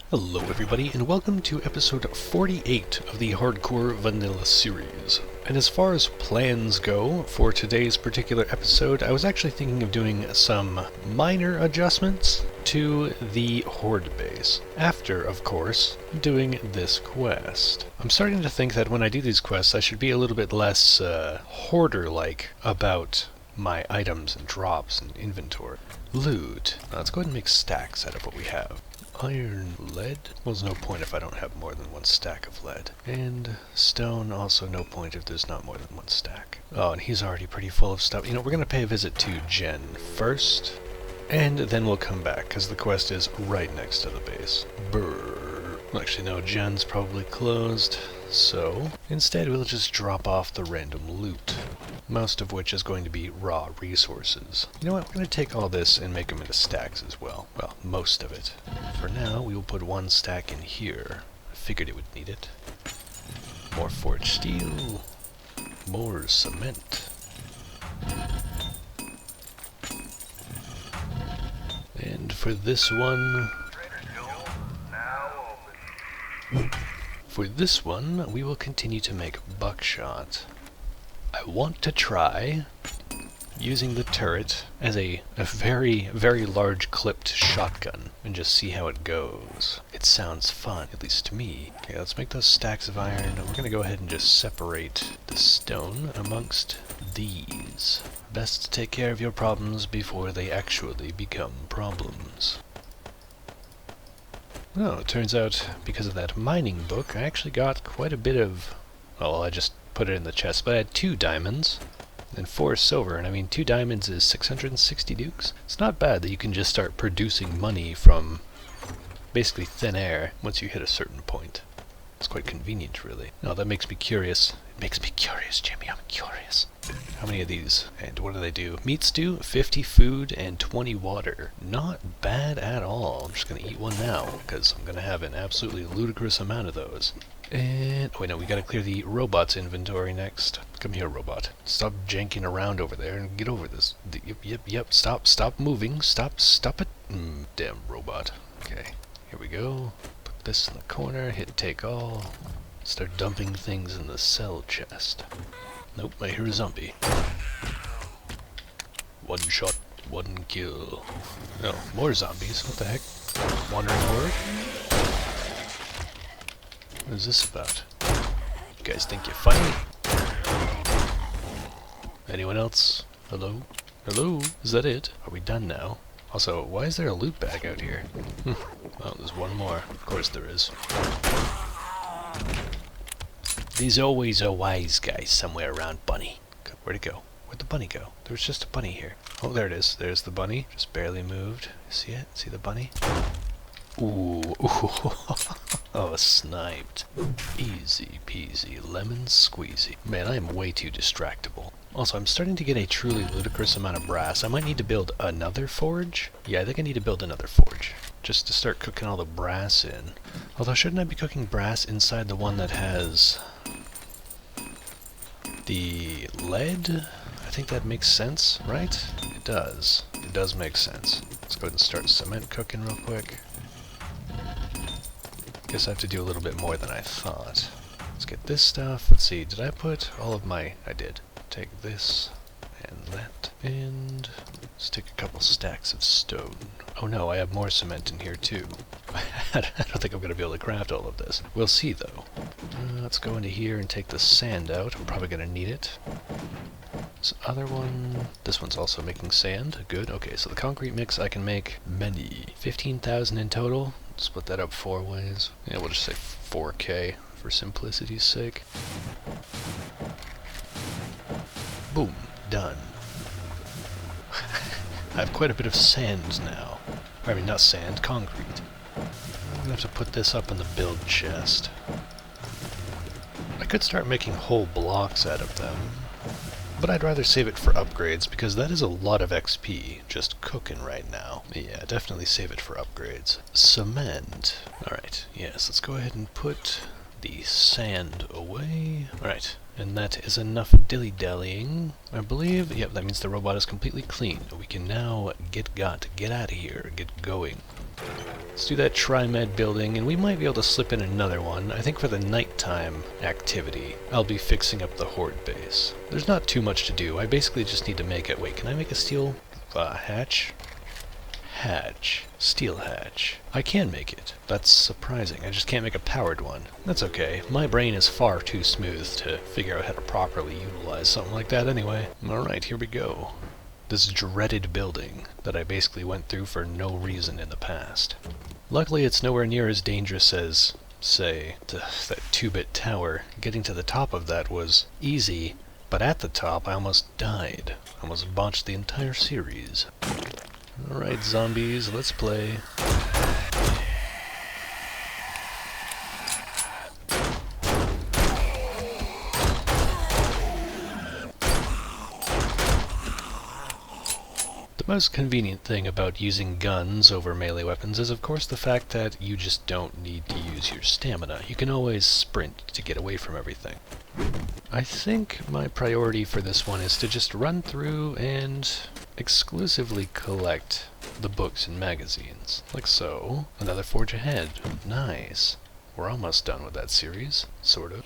Hello everybody, and welcome to episode 48 of the Hardcore Vanilla series. And as far as plans go for today's particular episode, I was actually thinking of doing some minor adjustments to the Horde base. After, of course, doing this quest. I'm starting to think that when I do these quests, I should be a little bit less hoarder-like about my items and drops and inventory. Loot. Now let's go ahead and make stacks out of what we have. Iron, lead? Well, there's no point if I don't have more than one stack of lead. And stone, also no point if there's not more than one stack. Oh, and he's already pretty full of stuff. You know, we're going to pay a visit to Jen first, and then we'll come back, because the quest is right next to the base. Brrr. Actually, no, Jen's probably closed, so instead we'll just drop off the random loot. Most of which is going to be raw resources. You know what, we're going to take all this and make them into stacks as well. Well, most of it. For now, we will put one stack in here. I figured it would need it. More forged steel. More cement. And for this one... we will continue to make buckshot. I want to try using the turret as a very, very large clipped shotgun and just see how it goes. It sounds fun, at least to me. Okay, let's make those stacks of iron. We're going to go ahead and just separate the stone amongst these. Best to take care of your problems before they actually become problems. Oh, it turns out because of that mining book, I actually got quite a bit of... well, I just put it in the chest, but I had 2 diamonds and 4 silver, and I mean 2 diamonds is 660 dukes. It's not bad that you can just start producing money from basically thin air once you hit a certain point. It's quite convenient, really. No, that makes me curious. It makes me curious, Jimmy, I'm curious. How many of these? And what do they do? Meat stew, 50 food, and 20 water. Not bad at all. I'm just going to eat one now, because I'm going to have an absolutely ludicrous amount of those. And, oh wait, no, we gotta clear the robot's inventory next. Come here, robot. Stop janking around over there and get over this. Yep, stop moving. Stop it. Damn robot. Okay, here we go. Put this in the corner, hit take all. Start dumping things in the cell chest. Nope, I hear a zombie. One shot, one kill. Oh, more zombies. What the heck? Wandering horde? What is this about? You guys think you're funny? Anyone else? Hello? Hello? Is that it? Are we done now? Also, why is there a loot bag out here? Oh, there's one more. Of course there is. There's always a wise guy somewhere around Bunny. Where'd it go? Where'd the bunny go? There was just a bunny here. Oh, there it is. There's the bunny. Just barely moved. See it? See the bunny? Ooh. Oh, sniped. Easy peasy, lemon squeezy. Man, I am way too distractible. Also, I'm starting to get a truly ludicrous amount of brass. I might need to build another forge. Yeah, I think I need to build another forge. Just to start cooking all the brass in. Although, shouldn't I be cooking brass inside the one that has the lead? I think that makes sense, right? It does. It does make sense. Let's go ahead and start cement cooking real quick. Guess I have to do a little bit more than I thought. Let's get this stuff. Let's see, did I put all of my... I did. Take this and that. And let's take a couple stacks of stone. Oh no, I have more cement in here too. I don't think I'm going to be able to craft all of this. We'll see though. Let's go into here and take the sand out. I'm probably going to need it. This other one... this one's also making sand. Good. Okay, so the concrete mix I can make many. 15,000 in total. Split that up 4 ways. Yeah, we'll just say 4K for simplicity's sake. Boom. Done. I have quite a bit of sand now. I mean, not sand, concrete. I'm gonna have to put this up in the build chest. I could start making whole blocks out of them, but I'd rather save it for upgrades, because that is a lot of XP just cooking right now. Yeah, definitely save it for upgrades. Cement. Alright, yes, let's go ahead and put the sand away. Alright, and that is enough dilly-dallying, I believe. Yep, that means the robot is completely clean. We can now get out of here, get going. Let's do that tri-med building, and we might be able to slip in another one. I think for the nighttime activity, I'll be fixing up the Horde base. There's not too much to do. I basically just need to make it... Wait, can I make a steel hatch? Hatch. Steel hatch. I can make it. That's surprising. I just can't make a powered one. That's okay. My brain is far too smooth to figure out how to properly utilize something like that anyway. Alright, here we go. This dreaded building that I basically went through for no reason in the past. Luckily it's nowhere near as dangerous as, say, that 2-bit tower. Getting to the top of that was easy, but at the top I almost died. I almost botched the entire series. Alright, zombies, let's play. The most convenient thing about using guns over melee weapons is of course the fact that you just don't need to use your stamina. You can always sprint to get away from everything. I think my priority for this one is to just run through and exclusively collect the books and magazines. Like so. Another forge ahead. Nice. We're almost done with that series. Sort of.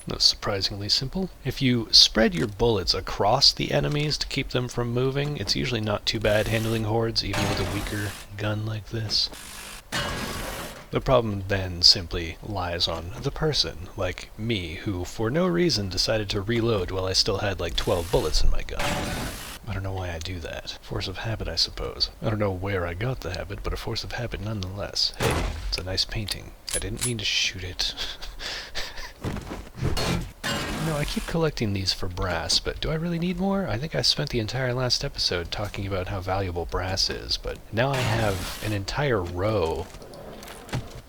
That's surprisingly simple. If you spread your bullets across the enemies to keep them from moving, it's usually not too bad handling hordes, even with a weaker gun like this. The problem then simply lies on the person, like me, who for no reason decided to reload while I still had like 12 bullets in my gun. I don't know why I do that. Force of habit, I suppose. I don't know where I got the habit, but a force of habit nonetheless. Hey, it's a nice painting. I didn't mean to shoot it. No, I keep collecting these for brass, but do I really need more? I think I spent the entire last episode talking about how valuable brass is, but now I have an entire row.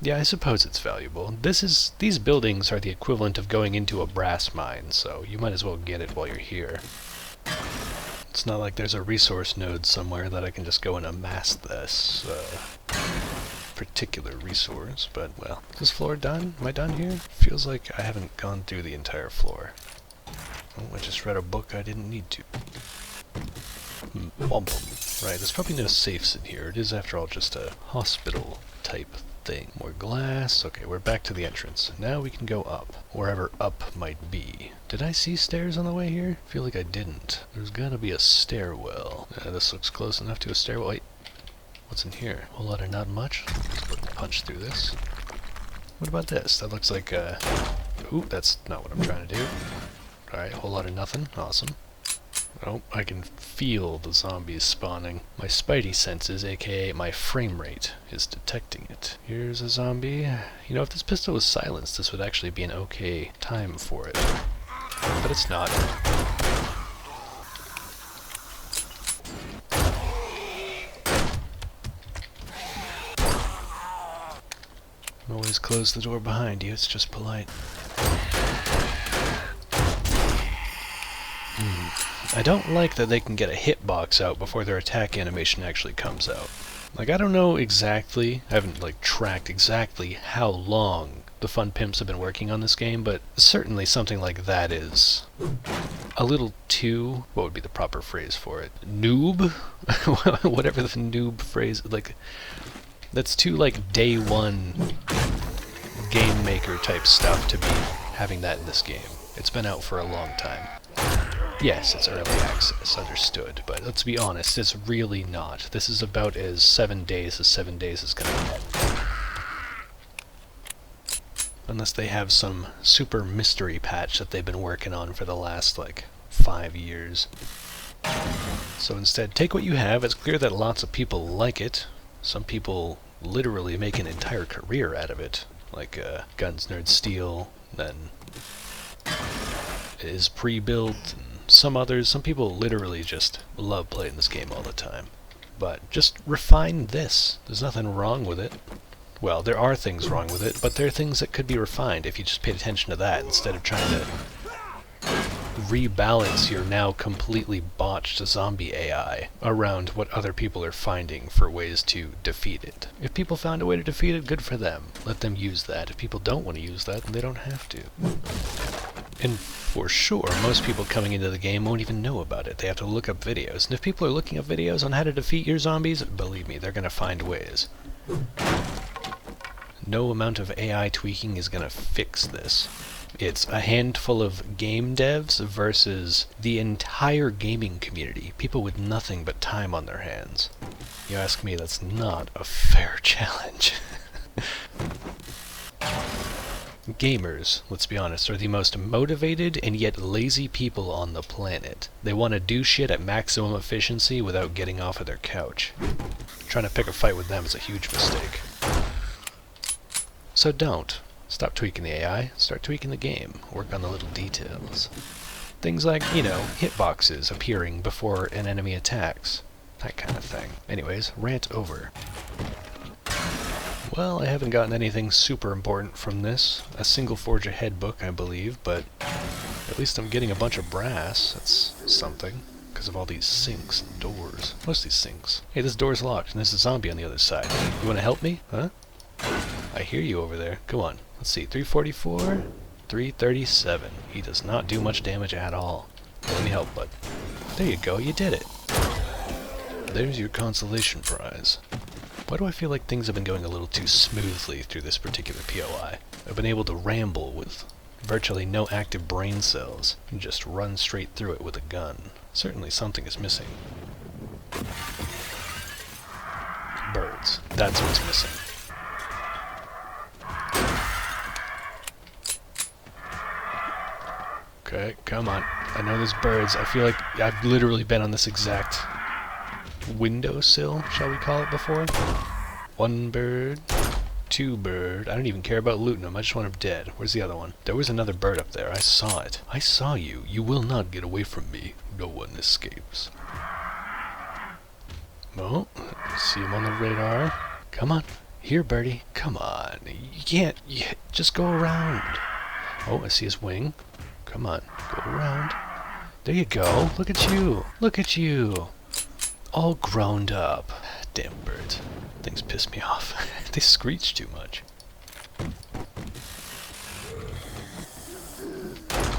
Yeah, I suppose it's valuable. These buildings are the equivalent of going into a brass mine, so you might as well get it while you're here. It's not like there's a resource node somewhere that I can just go and amass this particular resource, but, well, is this floor done? Am I done here? Feels like I haven't gone through the entire floor. Oh, I just read a book I didn't need to. Right, there's probably no safes in here. It is, after all, just a hospital type thing. More glass. Okay, we're back to the entrance. Now we can go up, wherever up might be. Did I see stairs on the way here? I feel like I didn't. There's gotta be a stairwell. This looks close enough to a stairwell. Wait. What's in here? A whole lot of not much. Let's punch through this. What about this? That looks like ooh, that's not what I'm trying to do. Alright, a whole lot of nothing. Awesome. Oh, I can feel the zombies spawning. My spidey senses, aka my frame rate, is detecting it. Here's a zombie. You know, if this pistol was silenced, this would actually be an okay time for it. But it's not. Always close the door behind you, it's just polite. I don't like that they can get a hitbox out before their attack animation actually comes out. Like, I don't know exactly, I haven't, like, tracked exactly how long the Fun Pimps have been working on this game, but certainly something like that is a little too, what would be the proper phrase for it? Noob? Whatever the noob phrase, like, that's too, like, day one game maker type stuff to be having that in this game. It's been out for a long time. Yes, it's early access, understood, but let's be honest, it's really not. This is about as 7 days is gonna get. Unless they have some super mystery patch that they've been working on for the last, like, 5 years. So instead, take what you have. It's clear that lots of people like it. Some people literally make an entire career out of it, like Guns Nerd Steel, then is pre-built, and some people literally just love playing this game all the time. But just refine this. There's nothing wrong with it. Well, there are things wrong with it, but there are things that could be refined if you just paid attention to that instead of trying to rebalance your now completely botched zombie AI around what other people are finding for ways to defeat it. If people found a way to defeat it, good for them. Let them use that. If people don't want to use that, then they don't have to. And for sure, most people coming into the game won't even know about it. They have to look up videos. And if people are looking up videos on how to defeat your zombies, believe me, they're going to find ways. No amount of AI tweaking is going to fix this. It's a handful of game devs versus the entire gaming community. People with nothing but time on their hands. You ask me, that's not a fair challenge. Gamers, let's be honest, are the most motivated and yet lazy people on the planet. They want to do shit at maximum efficiency without getting off of their couch. Trying to pick a fight with them is a huge mistake. So don't. Stop tweaking the AI, start tweaking the game. Work on the little details. Things like, you know, hitboxes appearing before an enemy attacks. That kind of thing. Anyways, rant over. Well, I haven't gotten anything super important from this. A single Forge Ahead book, I believe, but at least I'm getting a bunch of brass. That's something. Because of all these sinks and doors. Most of these sinks. Hey, this door's locked, and there's a zombie on the other side. You want to help me? Huh? I hear you over there. Come on. Let's see. 344? 337. He does not do much damage at all. Let me help, bud. There you go. You did it. There's your consolation prize. Why do I feel like things have been going a little too smoothly through this particular POI? I've been able to ramble with virtually no active brain cells and just run straight through it with a gun. Certainly something is missing. Birds. That's what's missing. Okay, come on. I know there's birds. I feel like I've literally been on this exact windowsill, shall we call it, before. One bird, two bird. I don't even care about looting them. I just want them dead. Where's the other one? There was another bird up there. I saw it. I saw you. You will not get away from me. No one escapes. Oh, see him on the radar. Come on. Here, birdie. Come on. You can't. Just go around. Oh, I see his wing. Come on. Go around. There you go. Look at you. Look at you. All grown up. Damn birds. Things piss me off. They screech too much.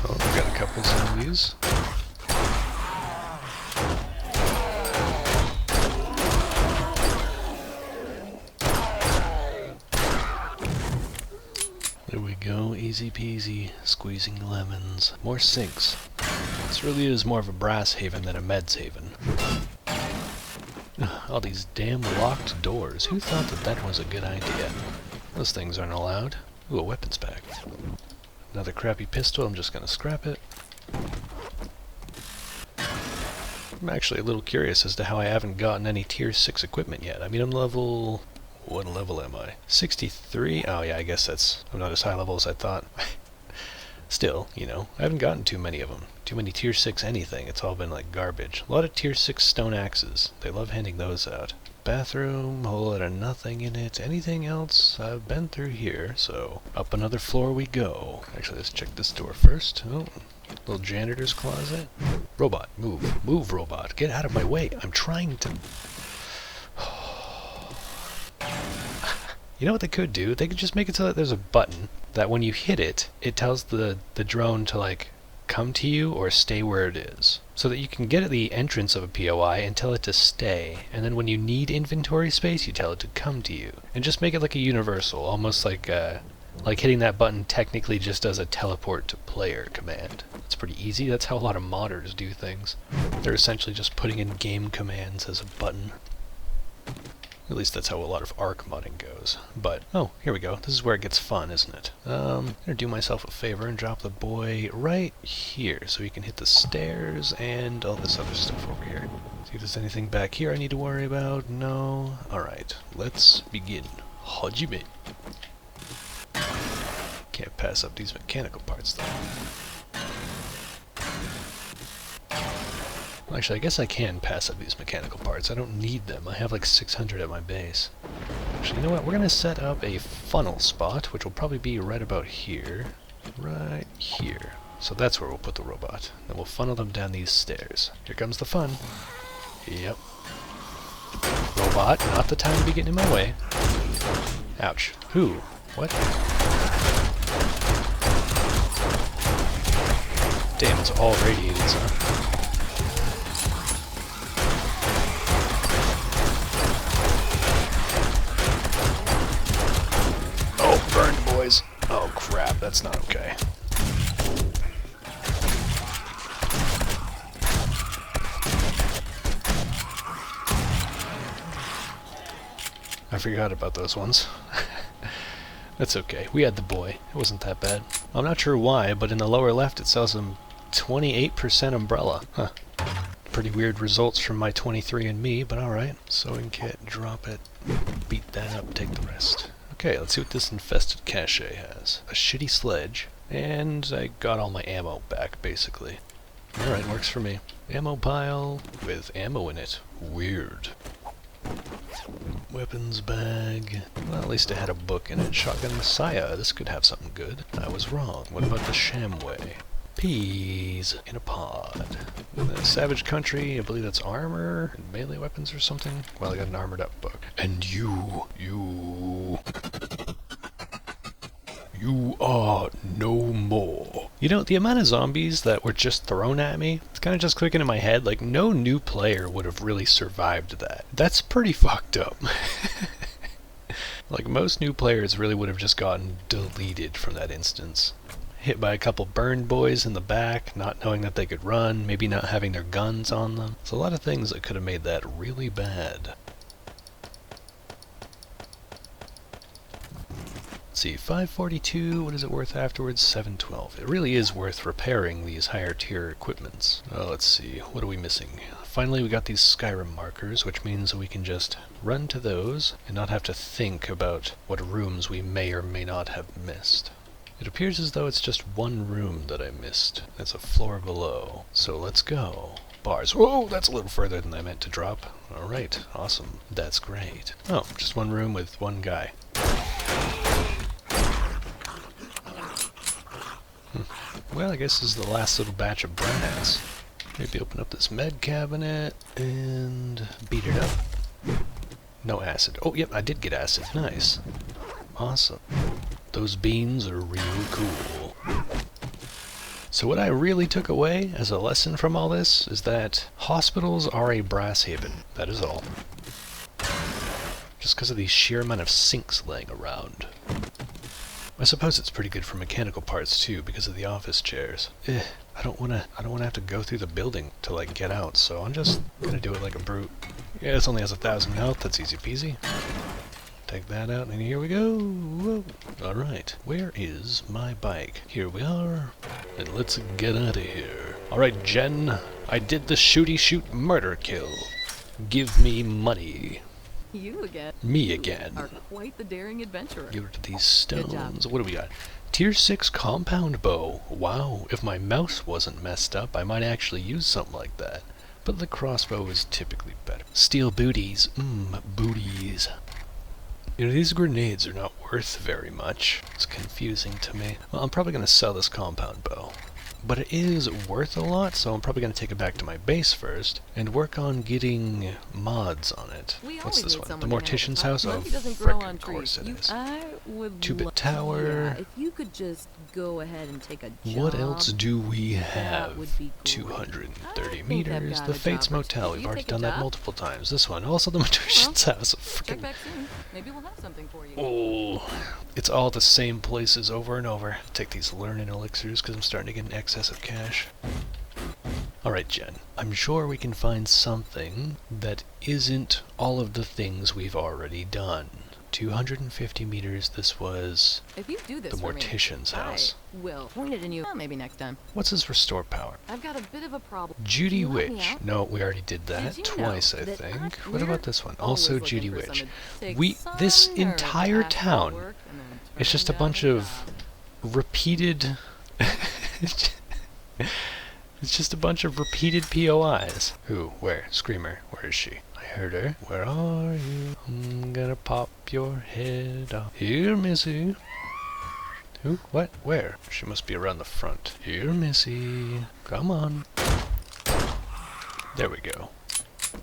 Oh, we got a couple zombies. There we go. Easy peasy. Squeezing lemons. More sinks. This really is more of a brass haven than a meds haven. All these damn locked doors. Who thought that that was a good idea? Those things aren't allowed. Ooh, a weapons bag. Another crappy pistol. I'm just gonna scrap it. I'm actually a little curious as to how I haven't gotten any tier 6 equipment yet. I mean, I'm level... What level am I? 63? Oh yeah, I guess I'm not as high level as I thought. Still, you know, I haven't gotten too many of them. Too many tier 6 anything. It's all been like garbage. A lot of tier 6 stone axes. They love handing those out. Bathroom, whole lot of nothing in it. Anything else? I've been through here, so up another floor we go. Actually, let's check this door first. Oh, little janitor's closet. Robot, move. Move, robot. Get out of my way. I'm trying to... You know what they could do? They could just make it so that there's a button that when you hit it, it tells the drone to, like, come to you or stay where it is. So that you can get at the entrance of a POI and tell it to stay, and then when you need inventory space, you tell it to come to you. And just make it like a universal, almost like hitting that button technically just does a teleport to player command. It's pretty easy. That's how a lot of modders do things. They're essentially just putting in game commands as a button. At least that's how a lot of ARC modding goes. But, oh, here we go. This is where it gets fun, isn't it? I'm gonna do myself a favor and drop the boy right here so he can hit the stairs and all this other stuff over here. See if there's anything back here I need to worry about. No? Alright, let's begin. Hajime. Can't pass up these mechanical parts, though. Well, actually, I guess I can pass up these mechanical parts. I don't need them. I have like 600 at my base. Actually, you know what? We're going to set up a funnel spot, which will probably be right about here. Right here. So that's where we'll put the robot. Then we'll funnel them down these stairs. Here comes the fun. Yep. Robot, not the time to be getting in my way. Ouch. Who? What? Damn, it's all radiated, huh? Oh, burned, boys. Oh, crap, that's not okay. I forgot about those ones. That's okay. We had the boy. It wasn't that bad. I'm not sure why, but in the lower left it says some 28% umbrella. Huh. Pretty weird results from my 23andMe, but alright. Sewing kit, drop it, beat that up, take the rest. Okay, let's see what this infested cache has. A shitty sledge, and I got all my ammo back, basically. Alright, works for me. Ammo pile with ammo in it. Weird. Weapons bag. Well, at least it had a book in it. Shotgun Messiah. This could have something good. I was wrong. What about the Shamway? Peas in a pod. Savage Country. I believe that's armor and melee weapons or something. Well, I got an armored up book. And you are no more. You know, the amount of zombies that were just thrown at me, it's kind of just clicking in my head, like, no new player would have really survived that. That's pretty fucked up. Like, most new players really would have just gotten deleted from that instance. Hit by a couple burned boys in the back, not knowing that they could run, maybe not having their guns on them. There's a lot of things that could have made that really bad. Let's see, 542, what is it worth afterwards? 712. It really is worth repairing these higher tier equipments. Let's see, what are we missing? Finally we got these Skyrim markers, which means we can just run to those and not have to think about what rooms we may or may not have missed. It appears as though it's just one room that I missed. That's a floor below. So let's go. Bars. Whoa, that's a little further than I meant to drop. Alright, awesome. That's great. Oh, just one room with one guy. Well, I guess this is the last little batch of brass. Maybe open up this med cabinet and beat it up. No acid. Oh, yep, I did get acid. Nice. Awesome. Those beans are real cool. So what I really took away as a lesson from all this is that hospitals are a brass haven. That is all. Just because of the sheer amount of sinks laying around. I suppose it's pretty good for mechanical parts too, because of the office chairs. I don't wanna have to go through the building to like get out, so I'm just gonna do it like a brute. Yeah, this only has 1,000 health, that's easy peasy. Take that out, and here we go. Whoa. Alright, where is my bike? Here we are, and let's get out of here. Alright, Jen, I did the shooty shoot murder kill. Give me money. You again. Me again. Are quite the daring adventurer. Give it to these stones. What do we got? Tier 6 compound bow. Wow, if my mouse wasn't messed up, I might actually use something like that. But the crossbow is typically better. Steel booties. Booties. You know, these grenades are not worth very much. It's confusing to me. Well, I'm probably going to sell this compound bow. But it is worth a lot, so I'm probably going to take it back to my base first and work on getting mods on it. What's this one? The Mortician's House? Oh, frick, of course it is. 2-bit tower. Yeah, if you could just go ahead and take a job. What else do we have? 230 meters. The Fates Motel. We've already done that multiple times. This one. Also the Mortician's House. Check back soon. Maybe we'll have something for you. Oh, it's all the same places over and over. Take these learning elixirs because I'm starting to get an excess of cash. Alright, Jen. I'm sure we can find something that isn't all of the things we've already done. 250 meters, this was if you do this the Mortician's House. I will point it in you. Maybe next time. What's his restore power? I've got a bit of a problem. Judy Witch. No, we already did that twice, I think. What about this one? Also Judy Witch. This entire town, it's just a bunch of repeated... It's just a bunch of repeated POIs. Who? Where? Screamer. Where is she? I I heard her. Where are you? I'm gonna pop your head off. Here, Missy. Who? What? Where? She must be around the front. Here, Missy. Come on. There we go.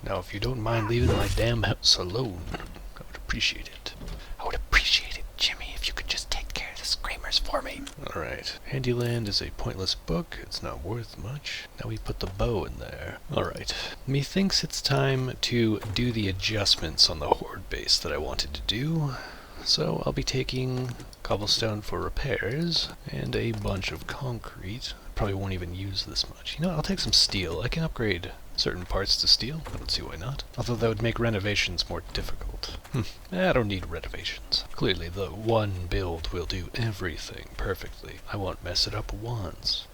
Now, if you don't mind leaving my damn house alone, I would appreciate it. I would appreciate it, Jimmy, if you could just take care of the screamers for me. Alright. Handyland is a pointless book. It's not worth much. Now we put the bow in there. Alright. Methinks it's time to do the adjustments on the horde base that I wanted to do. So I'll be taking cobblestone for repairs and a bunch of concrete. I probably won't even use this much. You know, I'll take some steel. I can upgrade certain parts to steel. I don't see why not. Although that would make renovations more difficult. I don't need renovations. Clearly the one build will do everything perfectly. I won't mess it up once.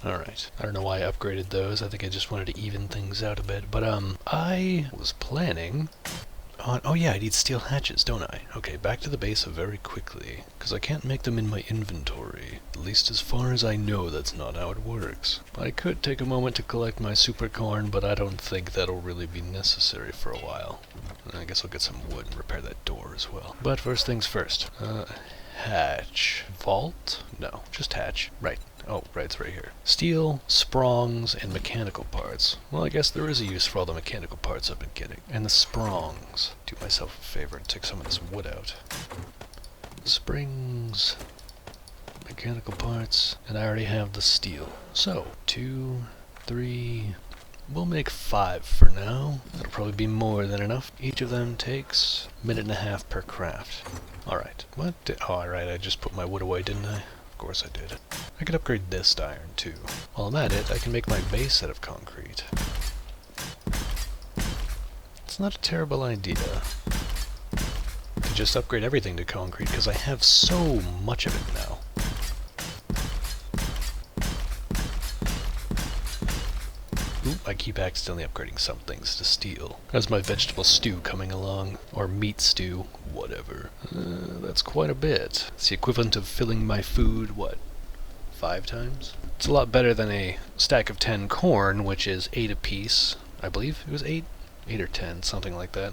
Alright, I don't know why I upgraded those. I think I just wanted to even things out a bit. But, I was planning on... Oh yeah, I need steel hatches, don't I? Okay, back to the base very quickly. Because I can't make them in my inventory. At least as far as I know, that's not how it works. I could take a moment to collect my super corn, but I don't think that'll really be necessary for a while. I guess I'll get some wood and repair that door as well. But first things first. Hatch. Vault? No, just hatch. Right. Oh, right, it's right here. Steel, sprongs, and mechanical parts. Well, I guess there is a use for all the mechanical parts I've been getting. And the sprongs. Do myself a favor and take some of this wood out. Springs, mechanical parts, and I already have the steel. So, 2, 3... We'll make 5 for now. That'll probably be more than enough. Each of them takes a minute and a half per craft. Alright, what? Oh, alright, I just put my wood away, didn't I? Of course I did. I could upgrade this to iron too. While I'm at it, I can make my base out of concrete. It's not a terrible idea to just upgrade everything to concrete, because I have so much of it now. Oop, I keep accidentally upgrading some things to steel. How's my vegetable stew coming along? Or meat stew? Whatever. That's quite a bit. It's the equivalent of filling my food, what, 5 times? It's a lot better than a stack of 10 corn, which is 8 apiece. I believe it was 8? 8 or 10, something like that.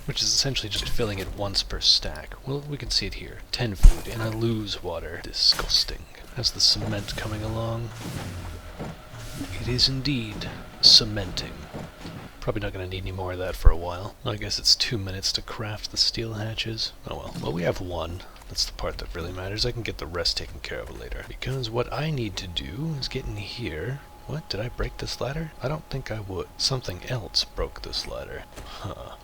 Which is essentially just filling it once per stack. Well, we can see it here. 10 food, and I lose water. Disgusting. How's the cement coming along? It is indeed cementing. Probably not going to need any more of that for a while. I guess it's 2 minutes to craft the steel hatches. Oh well. Well, we have 1. That's the part that really matters. I can get the rest taken care of later. Because what I need to do is get in here. What? Did I break this ladder? I don't think I would. Something else broke this ladder. Huh.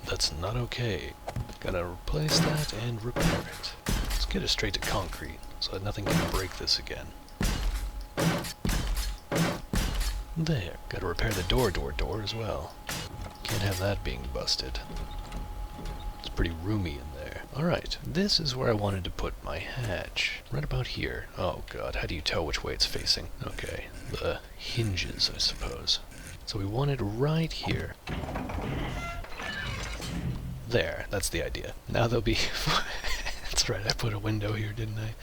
That's not okay. Gotta replace that and repair it. Let's get it straight to concrete so that nothing can break this again. There. Gotta repair the door as well. Can't have that being busted. It's pretty roomy in there. Alright, this is where I wanted to put my hatch. Right about here. Oh god, how do you tell which way it's facing? Okay, the hinges, I suppose. So we want it right here. There, that's the idea. Now they'll be... That's right, I put a window here, didn't I?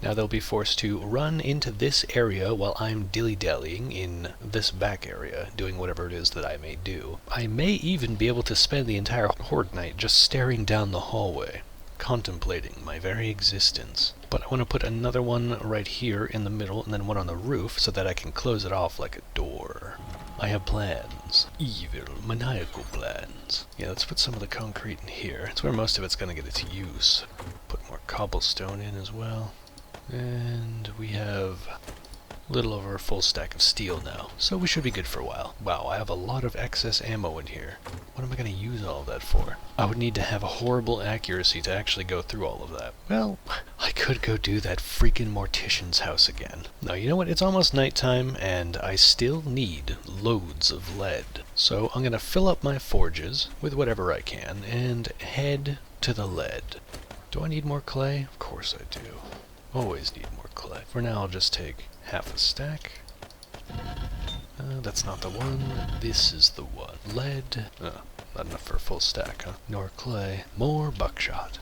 Now they'll be forced to run into this area while I'm dilly-dallying in this back area, doing whatever it is that I may do. I may even be able to spend the entire horde night just staring down the hallway, contemplating my very existence. But I want to put another one right here in the middle, and then one on the roof, so that I can close it off like a door. I have plans. Evil, maniacal plans. Yeah, let's put some of the concrete in here. It's where most of it's going to get its use. Put more cobblestone in as well. And we have a little over a full stack of steel now, so we should be good for a while. Wow, I have a lot of excess ammo in here. What am I going to use all of that for? I would need to have a horrible accuracy to actually go through all of that. Well, I could go do that freaking mortician's house again. No, you know what? It's almost nighttime, and I still need loads of lead. So I'm going to fill up my forges with whatever I can, and head to the lead. Do I need more clay? Of course I do. Always need more clay. For now, I'll just take half a stack. That's not the one. This is the one. Lead. not enough for a full stack, huh? Nor clay. More buckshot.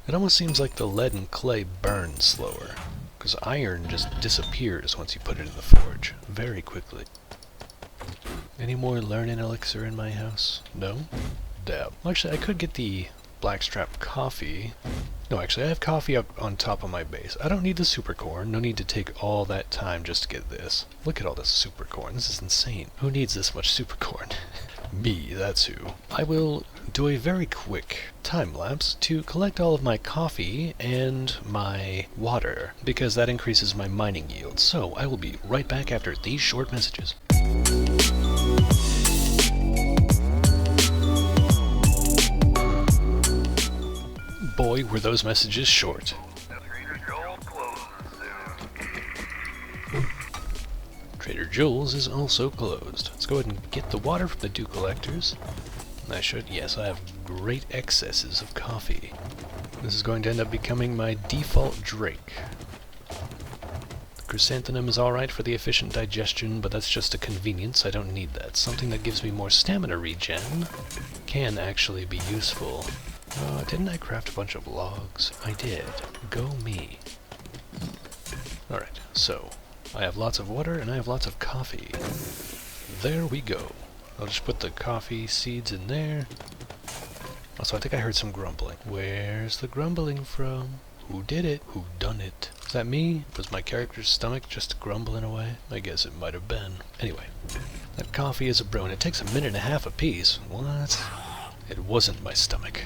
It almost seems like the lead and clay burn slower, because iron just disappears once you put it in the forge, very quickly. Any more learning elixir in my house? No? Dab. Well, actually, I could get the blackstrap coffee. No, actually, I have coffee up on top of my base. I don't need the super corn. No need to take all that time just to get this. Look at all this super corn. This is insane. Who needs this much super corn? Me, that's who. I will do a very quick time lapse to collect all of my coffee and my water, because that increases my mining yield. So I will be right back after these short messages. Boy, were those messages short. Trader Joel's is also closed. Let's go ahead and get the water from the dew collectors. Yes, I have great excesses of coffee. This is going to end up becoming my default drink. The chrysanthemum is alright for the efficient digestion, but that's just a convenience. I don't need that. Something that gives me more stamina regen can actually be useful. Didn't I craft a bunch of logs? I did. Go me. Alright, so I have lots of water and I have lots of coffee. There we go. I'll just put the coffee seeds in there. Also, I think I heard some grumbling. Where's the grumbling from? Who did it? Who done it? Is that me? Was my character's stomach just grumbling away? I guess it might have been. Anyway, that coffee is a brew and it takes a minute and a half apiece. What? It wasn't my stomach.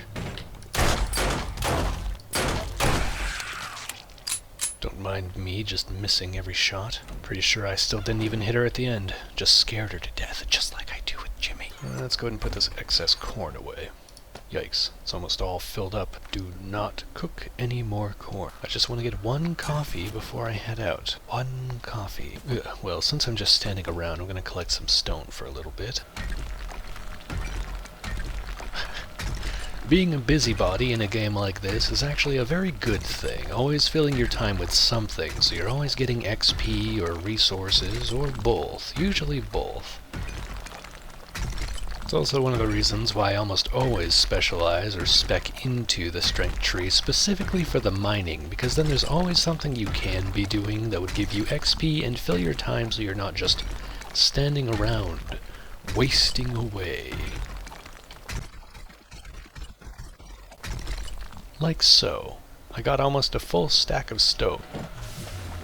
Don't mind me just missing every shot. Pretty sure I still didn't even hit her at the end. Just scared her to death, just like I do with Jimmy. Let's go ahead and put this excess corn away. Yikes, it's almost all filled up. Do not cook any more corn. I just want to get one coffee before I head out. One coffee. Well, since I'm just standing around, I'm going to collect some stone for a little bit. Being a busybody in a game like this is actually a very good thing, always filling your time with something, so you're always getting XP or resources, or both, usually both. It's also one of the reasons why I almost always specialize or spec into the strength tree specifically for the mining, because then there's always something you can be doing that would give you XP and fill your time so you're not just standing around, wasting away. Like so. I got almost a full stack of stone.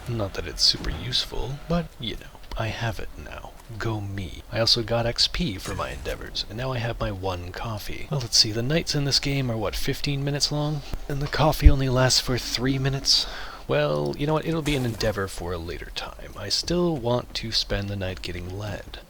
Not that it's super useful, but, you know, I have it now. Go me. I also got XP for my endeavors, and now I have my one coffee. Well, let's see, the nights in this game are, what, 15 minutes long? And the coffee only lasts for 3 minutes? Well, you know what, it'll be an endeavor for a later time. I still want to spend the night getting lead.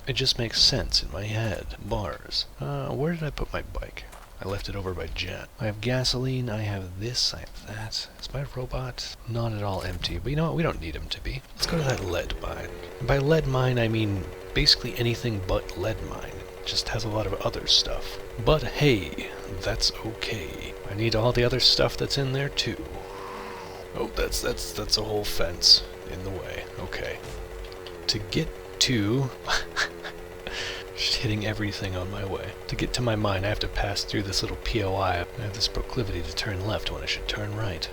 It just makes sense in my head. Bars. Where did I put my bike? I left it over by Jen. I have gasoline, I have this, I have that. Is my robot not at all empty? But you know what, we don't need him to be. Let's go to that lead mine. And by lead mine, I mean basically anything but lead mine. It just has a lot of other stuff. But hey, that's okay. I need all the other stuff that's in there too. Oh, that's a whole fence in the way. Okay. To get to... Just hitting everything on my way. To get to my mine, I have to pass through this little POI. I have this proclivity to turn left when I should turn right.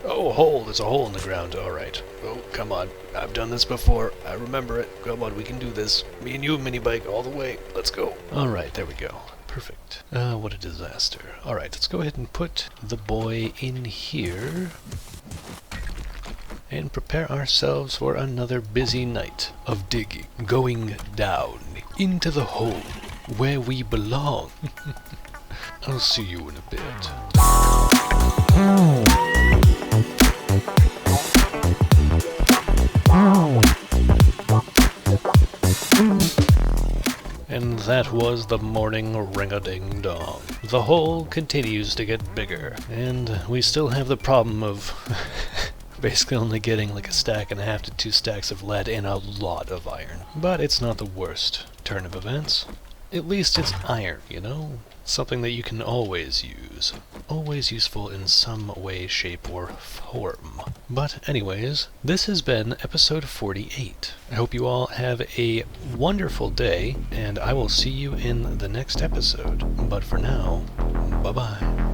Oh, hole! There's a hole in the ground. Alright. Oh, come on. I've done this before. I remember it. Come on, we can do this. Me and you, mini bike, all the way. Let's go. Alright, there we go. Perfect. What a disaster. Alright, let's go ahead and put the boy in here. And prepare ourselves for another busy night of digging. Going down into the hole where we belong. I'll see you in a bit. And that was the morning ring-a-ding-dong. The hole continues to get bigger, and we still have the problem of basically only getting like 1.5 stacks to 2 stacks of lead and a lot of iron. But it's not the worst turn of events. at least it's iron, you know? Something that you can always use. Always useful in some way, shape, or form. But anyways, this has been episode 48. I hope you all have a wonderful day, and I will see you in the next episode. But for now, bye-bye.